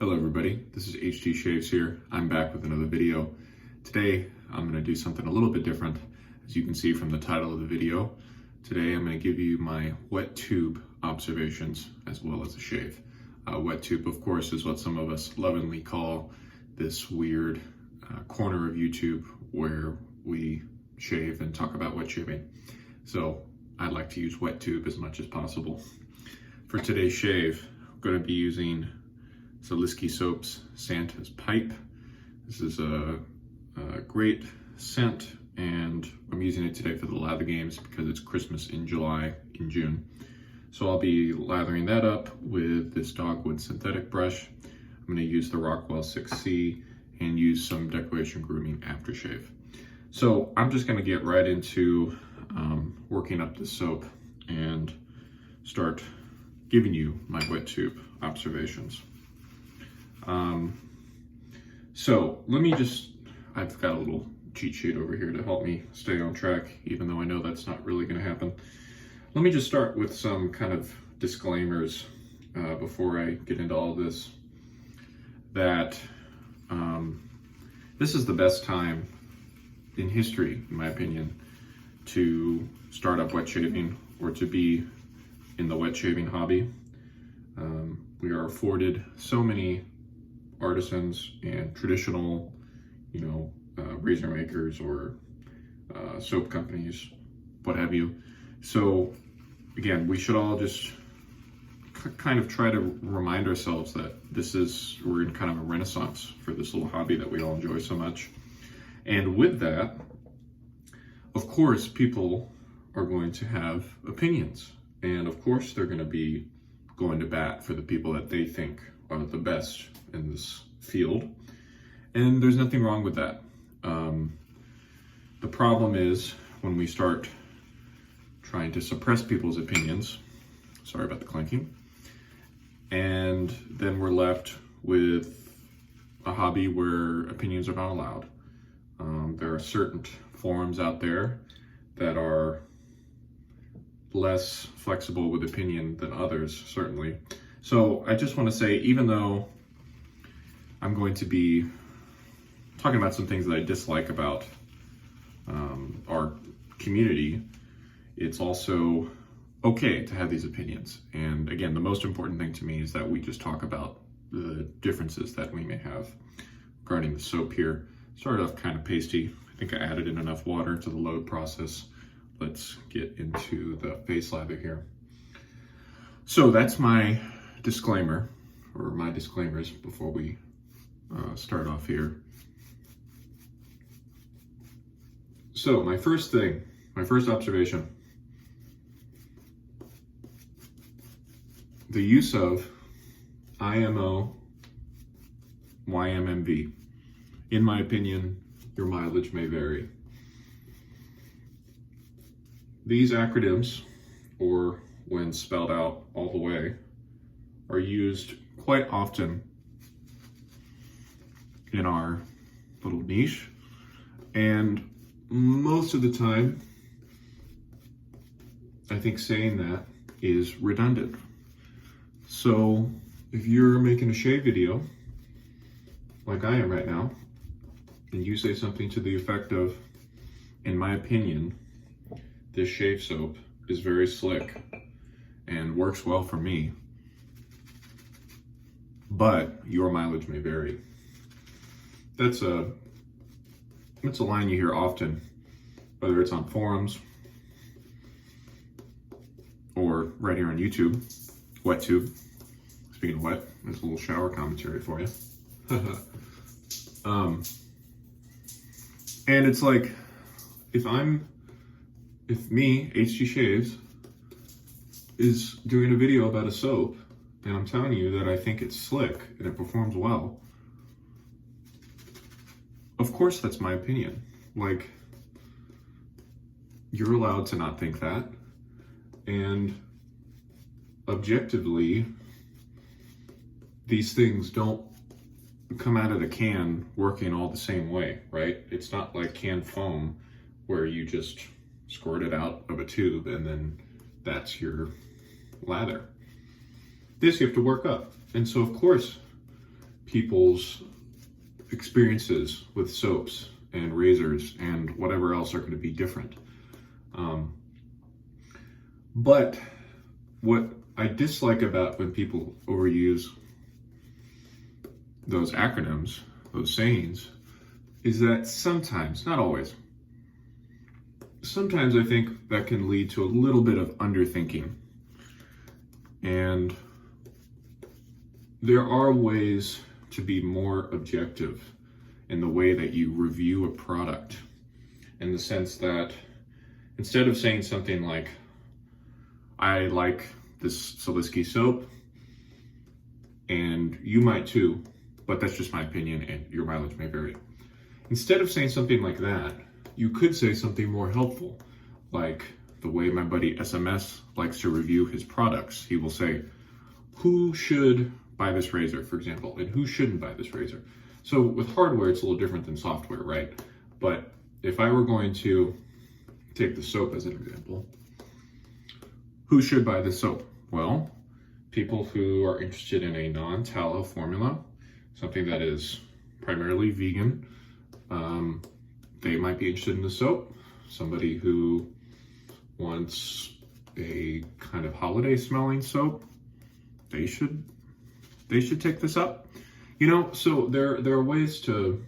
Hello everybody, this is HT Shaves here. I'm back with another video. Today I'm going to do something a little bit different. As you can see from the title of the video, today I'm going to give you my WetTube observations as well as a shave. WetTube, of course, is what some of us lovingly call this weird corner of YouTube where we shave and talk about wet shaving. So I like to use WetTube as much as possible. For today's shave, I'm going to be using Siliski soap's Santa's Pipe. This is a great scent, and I'm using it today for the lather games because it's Christmas in June. So I'll be lathering that up with this Dogwood synthetic brush. I'm going to use the Rockwell 6C and use some Decoration Grooming Aftershave. So I'm just going to get right into working up the soap and start giving you my WetTube observations. So let me I've got a little cheat sheet over here to help me stay on track, even though I know that's not really going to happen. Let me just start with some kind of disclaimers before I get into all this. That this is the best time in history, in my opinion, to start up wet shaving or to be in the wet shaving hobby. We are afforded so many artisans and traditional, razor makers or soap companies, what have you. So again, we should all just kind of try to remind ourselves that we're in kind of a renaissance for this little hobby that we all enjoy so much. And with that, of course, people are going to have opinions. And of course, they're going to be going to bat for the people that they think are the best in this field. And there's nothing wrong with that. The problem is when we start trying to suppress people's opinions, sorry about the clanking, and then we're left with a hobby where opinions are not allowed. There are certain forums out there that are less flexible with opinion than others, certainly. So I just want to say, even though I'm going to be talking about some things that I dislike about our community, it's also okay to have these opinions. And again, the most important thing to me is that we just talk about the differences that we may have regarding the soap here. Started off kind of pasty. I think I added in enough water to the load process. Let's get into the face lather here. So that's my disclaimer, or my disclaimers before we start off here. So my first observation, the use of IMOYM. In my opinion, your mileage may vary. These acronyms, or when spelled out all the way, are used quite often in our little niche, and most of the time, I think saying that is redundant. So if you're making a shave video, like I am right now, and you say something to the effect of, in my opinion, this shave soap is very slick and works well for me, but your mileage may vary. That's a line you hear often, whether it's on forums or right here on YouTube, WetTube. Speaking of wet, there's a little shower commentary for you. And it's like, if me, HT Shaves, is doing a video about a soap, and I'm telling you that I think it's slick and it performs well, of course that's my opinion. Like, you're allowed to not think that, and objectively, these things don't come out of the can working all the same way, right? It's not like canned foam where you just squirt it out of a tube and then that's your lather. This you have to work up. And so of course people's experiences with soaps and razors and whatever else are going to be different. But what I dislike about when people overuse those acronyms, those sayings, is that sometimes, not always, sometimes I think that can lead to a little bit of underthinking. And there are ways to be more objective in the way that you review a product, in the sense that instead of saying something like, I like this Siliski soap, and you might too, but that's just my opinion and your mileage may vary. Instead of saying something like that, you could say something more helpful, like the way my buddy SMS likes to review his products. He will say, who should buy this razor, for example, and who shouldn't buy this razor. So with hardware, it's a little different than software, right? But if I were going to take the soap as an example, who should buy this soap? Well, people who are interested in a non-tallow formula, something that is primarily vegan, they might be interested in the soap. Somebody who wants a kind of holiday smelling soap, they should take this up. You know, so there are ways to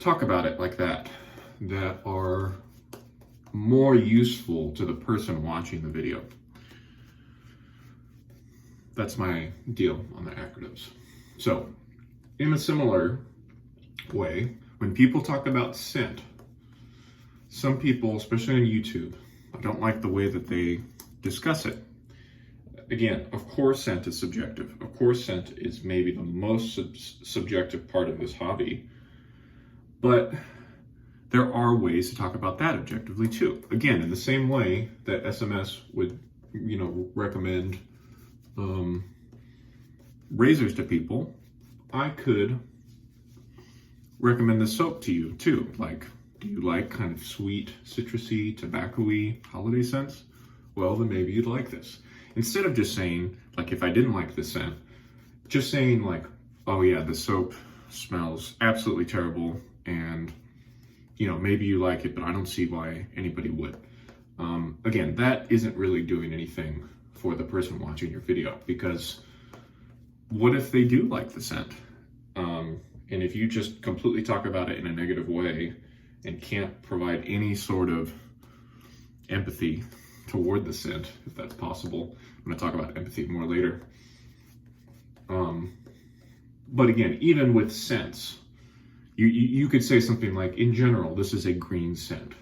talk about it like that are more useful to the person watching the video. That's my deal on the acronyms. So, in a similar way, when people talk about scent, some people, especially on YouTube, don't like the way that they discuss it. Again, of course scent is subjective. Of course scent is maybe the most subjective part of this hobby. But there are ways to talk about that objectively too. Again, in the same way that SMS would, recommend razors to people, I could recommend the soap to you too. Like, do you like kind of sweet, citrusy, tobacco-y holiday scents? Well, then maybe you'd like this. Instead of just saying, like, if I didn't like this scent, just saying like, oh yeah, the soap smells absolutely terrible, and maybe you like it, but I don't see why anybody would. Again, that isn't really doing anything for the person watching your video, because what if they do like the scent? And if you just completely talk about it in a negative way and can't provide any sort of empathy toward the scent, if that's possible. I'm going to talk about empathy more later. But again, even with scents, you could say something like, in general, this is a green scent.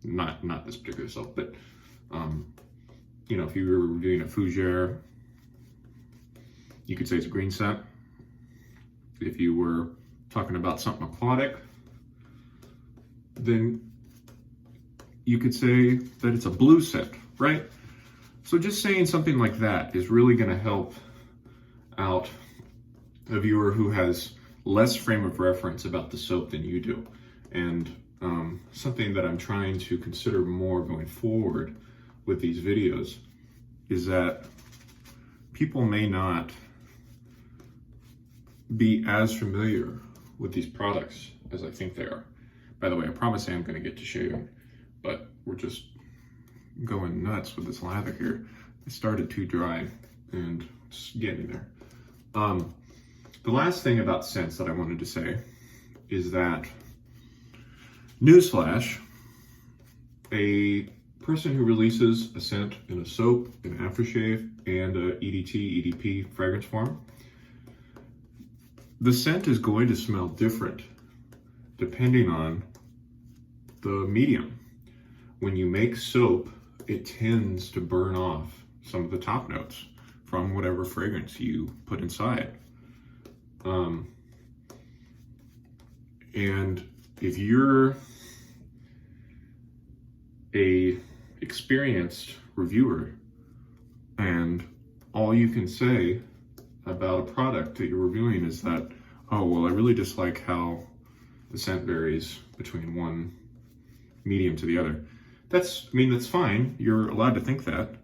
Not this particular soap, but if you were doing a fougere, you could say it's a green scent. If you were talking about something aquatic, then you could say that it's a blue scent, right? So just saying something like that is really going to help out a viewer who has less frame of reference about the soap than you do. And something that I'm trying to consider more going forward with these videos is that people may not be as familiar with these products as I think they are. By the way, I promise I'm going to get to shaving, but we're just going nuts with this lather here. It started too dry and it's getting there. The last thing about scents that I wanted to say is that, newsflash, a person who releases a scent in a soap, an aftershave, and a EDT, EDP fragrance form, the scent is going to smell different depending on the medium. When you make soap, it tends to burn off some of the top notes from whatever fragrance you put inside. And if you're a experienced reviewer and all you can say about a product that you're reviewing is that, oh, well, I really dislike how the scent varies between one medium to the other. That's fine. You're allowed to think that,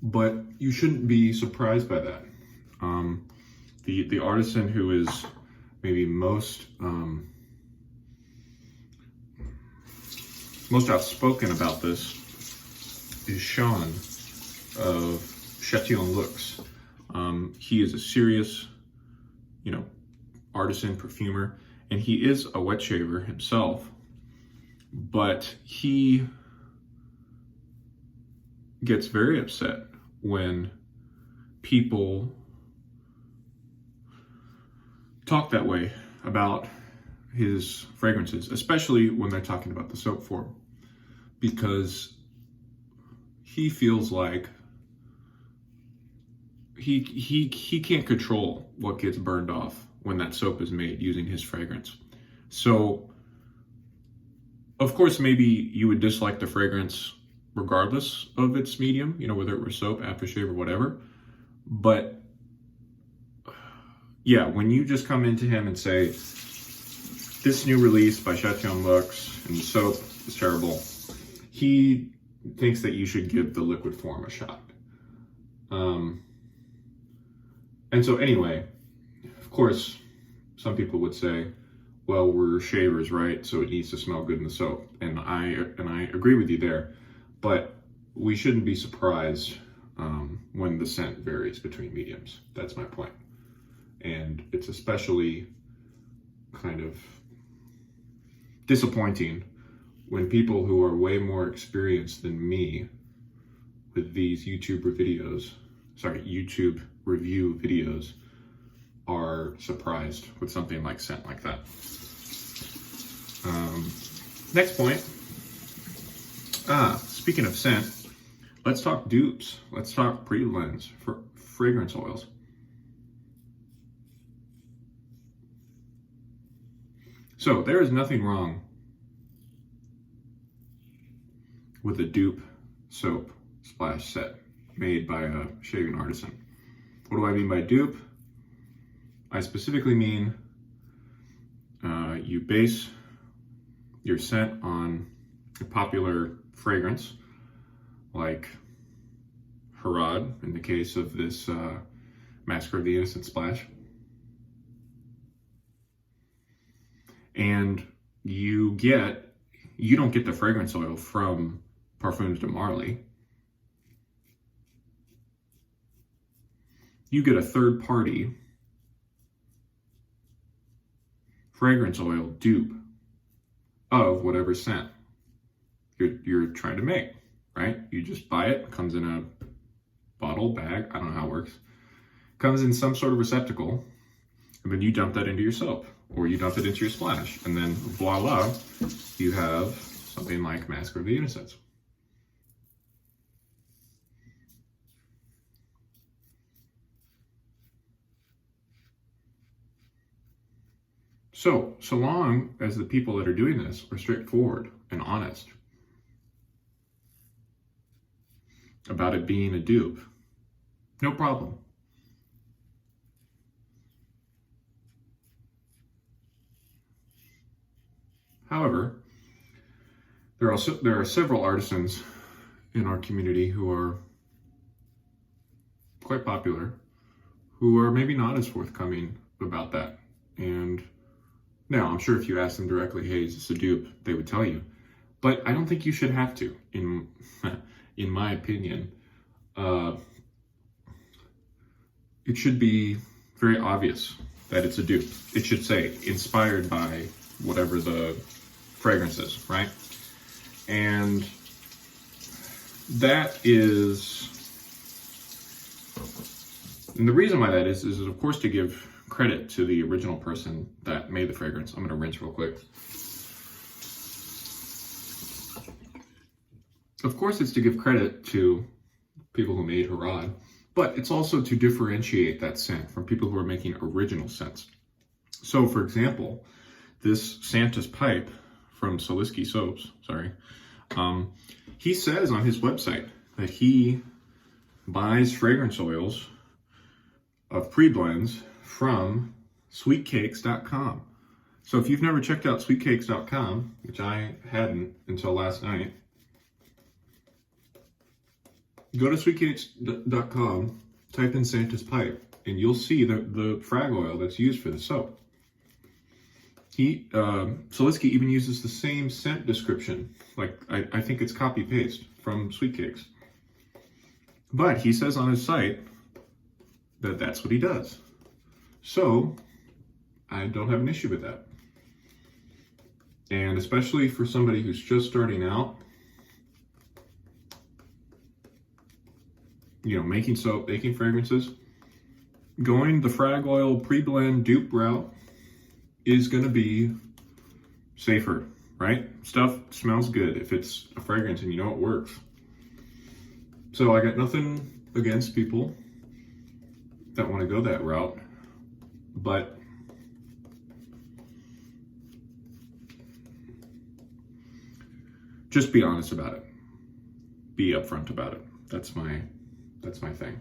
but you shouldn't be surprised by that. The artisan who is maybe most outspoken about this is Sean of Chatillon Looks. He is a serious, artisan perfumer, and he is a wet shaver himself, but he gets very upset when people talk that way about his fragrances, especially when they're talking about the soap form, because he feels like he can't control what gets burned off when that soap is made using his fragrance. So, of course, maybe you would dislike the fragrance regardless of its medium, whether it were soap, aftershave, or whatever. But yeah, when you just come into him and say, this new release by Chatillon Looks and the soap is terrible, he thinks that you should give the liquid form a shot. And so anyway, of course, some people would say, well, we're shavers, right? So it needs to smell good in the soap. And I agree with you there. But we shouldn't be surprised when the scent varies between mediums. That's my point. And it's especially kind of disappointing when people who are way more experienced than me with these YouTube review videos are surprised with something like scent like that. Next point. Speaking of scent, let's talk dupes. Let's talk pre-blends for fragrance oils. So there is nothing wrong with a dupe soap splash set made by a shaving artisan. What do I mean by dupe? I specifically mean you base your scent on a popular fragrance like Harad in the case of this Massacre of the Innocent splash. And you don't get the fragrance oil from Parfums de Marly. You get a third-party fragrance oil dupe of whatever scent you're trying to make, right? You just buy it, comes in a bottle, bag, I don't know how it works. Comes in some sort of receptacle, and then you dump that into your soap, or you dump it into your splash, and then voila, you have something like Massacre of the Innocents. So long as the people that are doing this are straightforward and honest about it being a dupe, no problem. However, there are several artisans in our community who are quite popular, who are maybe not as forthcoming about that. And now, I'm sure if you ask them directly, hey, is this a dupe? They would tell you. But I don't think you should have to, in my opinion. It should be very obvious that it's a dupe. It should say, inspired by whatever the fragrance is, right? And that is, and the reason why that is of course to give credit to the original person that made the fragrance. I'm gonna rinse real quick. Of course it's to give credit to people who made Harad, but it's also to differentiate that scent from people who are making original scents. So for example, this Santa's pipe from Siliski soaps, he says on his website that he buys fragrance oils of pre-blends from sweetcakes.com. So if you've never checked out sweetcakes.com, which I hadn't until last night, go to sweetcakes.com, type in Santa's pipe, and you'll see the frag oil that's used for the soap. Siliski even uses the same scent description. Like, I think it's copy-paste from Sweet Cakes. But he says on his site that that's what he does. So, I don't have an issue with that. And especially for somebody who's just starting out, you know, making soap, making fragrances, going the frag oil pre-blend dupe route is going to be safer, right? Stuff smells good if it's a fragrance and you know it works. So I got nothing against people that want to go that route, but just be honest about it. Be upfront about it. That's my thing.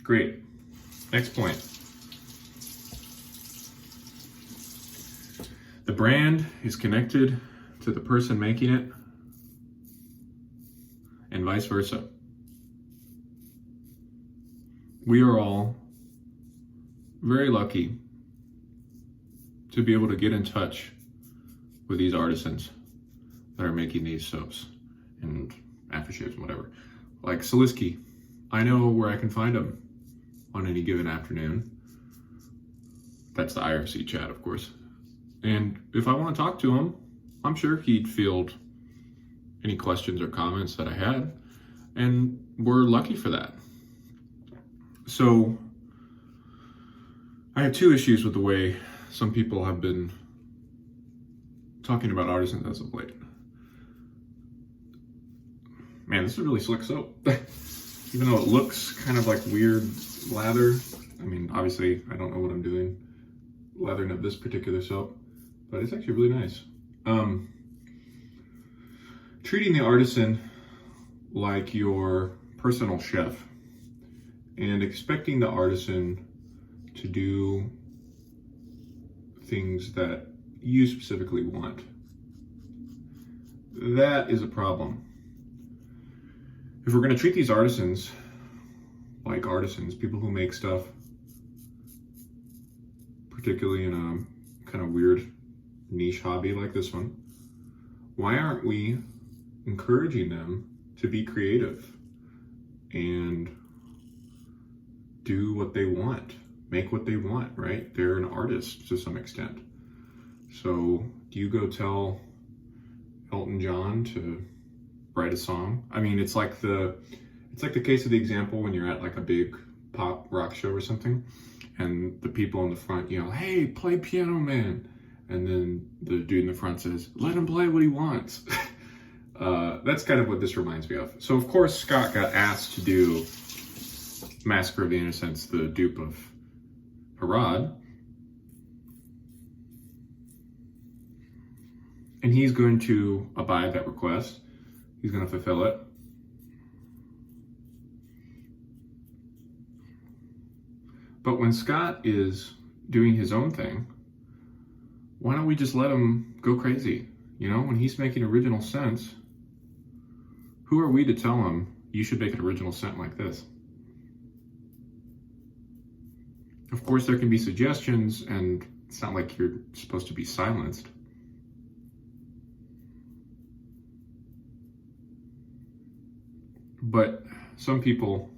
Great. Next point. The brand is connected to the person making it, and vice versa. We are all very lucky to be able to get in touch with these artisans that are making these soaps and aftershaves and whatever. Like Siliski, I know where I can find them on any given afternoon. That's the IRC chat, of course. And if I want to talk to him, I'm sure he'd field any questions or comments that I had. And we're lucky for that. So I have two issues with the way some people have been talking about artisans as of late. Man, this is really slick soap. Even though it looks kind of like weird lather. I mean, obviously, I don't know what I'm doing lathering up this particular soap, but it's actually really nice. Treating the artisan like your personal chef and expecting the artisan to do things that you specifically want. That is a problem. If we're going to treat these artisans like artisans, people who make stuff, particularly in a kind of weird niche hobby like this one, why aren't we encouraging them to be creative and do what they want, make what they want, right? They're an artist to some extent. So do you go tell Elton John to write a song? I mean, it's like the case of the example when you're at like a big pop rock show or something, and the people in the front yell, "Hey, play Piano Man," and then the dude in the front says, "Let him play what he wants." That's kind of what this reminds me of. So of course Scott got asked to do Massacre of the Innocents, the dupe of Harad, and he's going to abide that request. He's going to fulfill it. But when Scott is doing his own thing, why don't we just let him go crazy? You know, when he's making original scents, who are we to tell him you should make an original scent like this? Of course, there can be suggestions, and it's not like you're supposed to be silenced. But some people,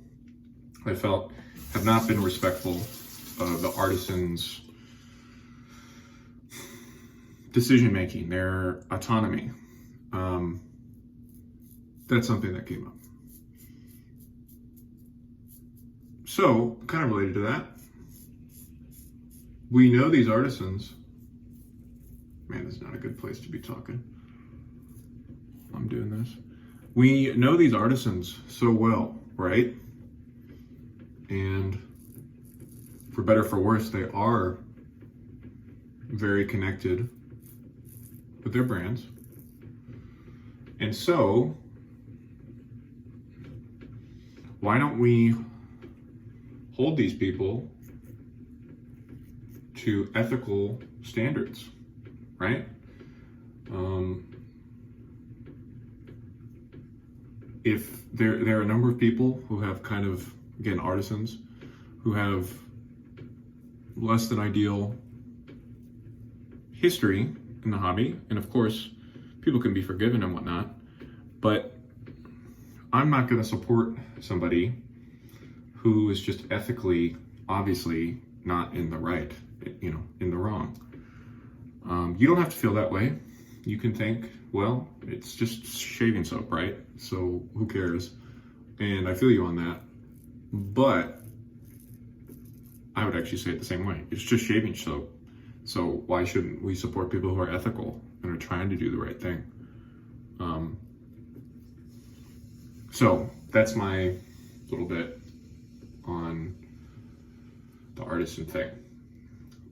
I felt, have not been respectful of the artisan's decision-making, their autonomy. That's something that came up. So, kind of related to that, we know these artisans. Man, this is not a good place to be talking. I'm doing this. We know these artisans so well, right? And for better or for worse, they are very connected with their brands. And so, why don't we hold these people to ethical standards, right? If there are a number of people who have kind of, again, artisans who have less than ideal history in the hobby. And of course, people can be forgiven and whatnot, but I'm not going to support somebody who is just ethically, obviously not in the right, you know, in the wrong. You don't have to feel that way. You can think, well, it's just shaving soap, right? So who cares? And I feel you on that. But I would actually say it the same way. It's just shaving soap. So why shouldn't we support people who are ethical and are trying to do the right thing? So that's my little bit on the artisan thing.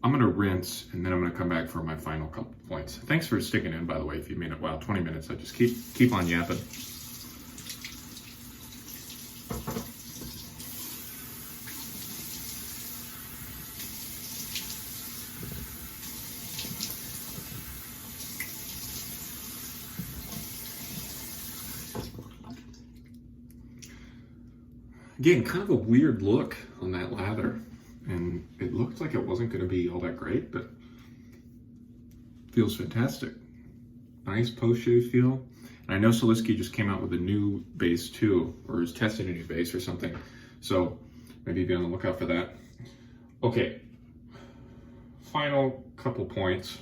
I'm gonna rinse and then I'm gonna come back for my final couple points. Thanks for sticking in, by the way, if you made it. Wow, 20 minutes. I just keep on yapping. Again, kind of a weird look on that lather, and it looked like it wasn't going to be all that great, but feels fantastic. Nice post-shave feel. And I know Siliski just came out with a new base too, or is testing a new base or something, so maybe be on the lookout for that. Okay, final couple points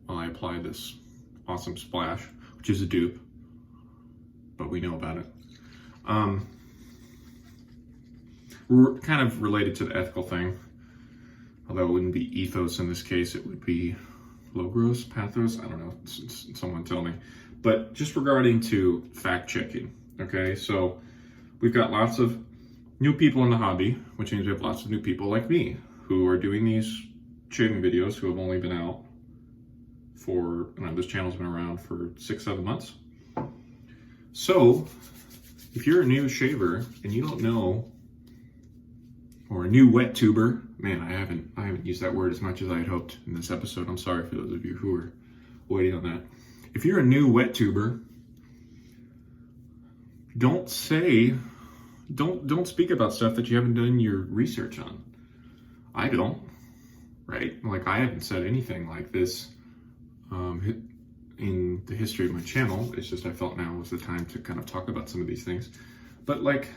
while I apply this awesome splash, which is a dupe, but we know about it. We're kind of related to the ethical thing, although it wouldn't be ethos in this case, it would be logos, pathos, I don't know, someone tell me. But just regarding to fact checking, okay? So we've got lots of new people in the hobby, which means we have lots of new people like me who are doing these shaving videos who have only been out for, you know, this channel's been around for 6-7 months. So if you're a new shaver and you don't know, or a new wet tuber, man, I haven't used that word as much as I had hoped in this episode. I'm sorry for those of you who are waiting on that. If you're a new wet tuber, don't speak about stuff that you haven't done your research on. I don't, right? Like, I haven't said anything like this in the history of my channel. It's just I felt now was the time to kind of talk about some of these things. But like,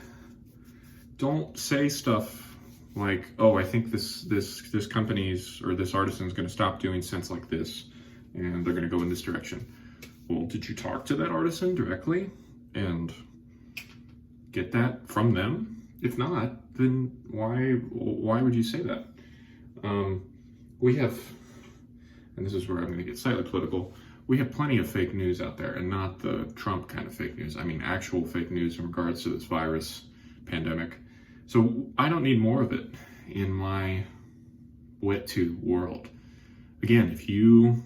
don't say stuff like, oh, I think this company's or this artisan's going to stop doing scents like this, and they're going to go in this direction. Well, did you talk to that artisan directly and get that from them? If not, then why would you say that? We have, and this is where I'm going to get slightly political, we have plenty of fake news out there, and not the Trump kind of fake news. I mean, actual fake news in regards to this virus pandemic. So I don't need more of it in my WetTube world. Again, if you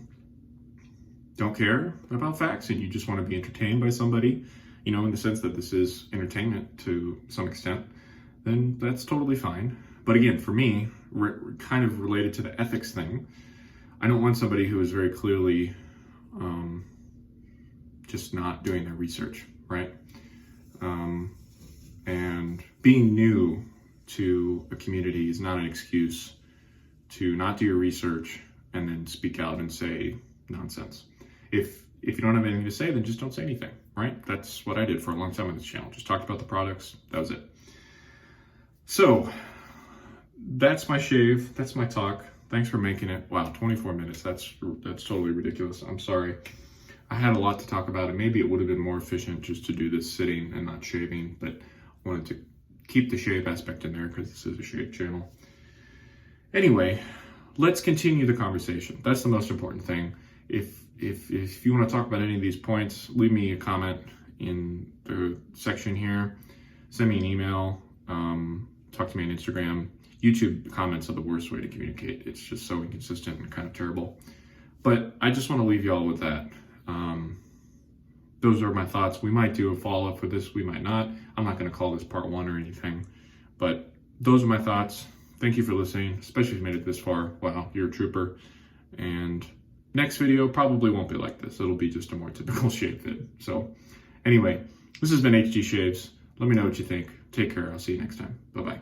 don't care about facts and you just want to be entertained by somebody, you know, in the sense that this is entertainment to some extent, then that's totally fine. But again, for me, kind of related to the ethics thing, I don't want somebody who is very clearly just not doing their research, right? And being new to a community is not an excuse to not do your research and then speak out and say nonsense. If you don't have anything to say, then just don't say anything, right? That's what I did for a long time on this channel. Just talked about the products, that was it. So that's my shave, that's my talk. Thanks for making it. Wow, 24 minutes, that's totally ridiculous. I'm sorry. I had a lot to talk about, and maybe it would have been more efficient just to do this sitting and not shaving, but I wanted to keep the shave aspect in there because this is a shave channel. Anyway, let's continue the conversation. That's the most important thing. If you want to talk about any of these points, leave me a comment in the section here. Send me an email. Talk to me on Instagram. YouTube comments are the worst way to communicate. It's just so inconsistent and kind of terrible. But I just want to leave you all with that. Those are my thoughts. We might do a follow-up for this. We might not. I'm not going to call this part 1 or anything. But those are my thoughts. Thank you for listening, especially if you made it this far. Wow, you're a trooper. And next video probably won't be like this. It'll be just a more typical shave vid. So anyway, this has been HG Shaves. Let me know what you think. Take care. I'll see you next time. Bye-bye.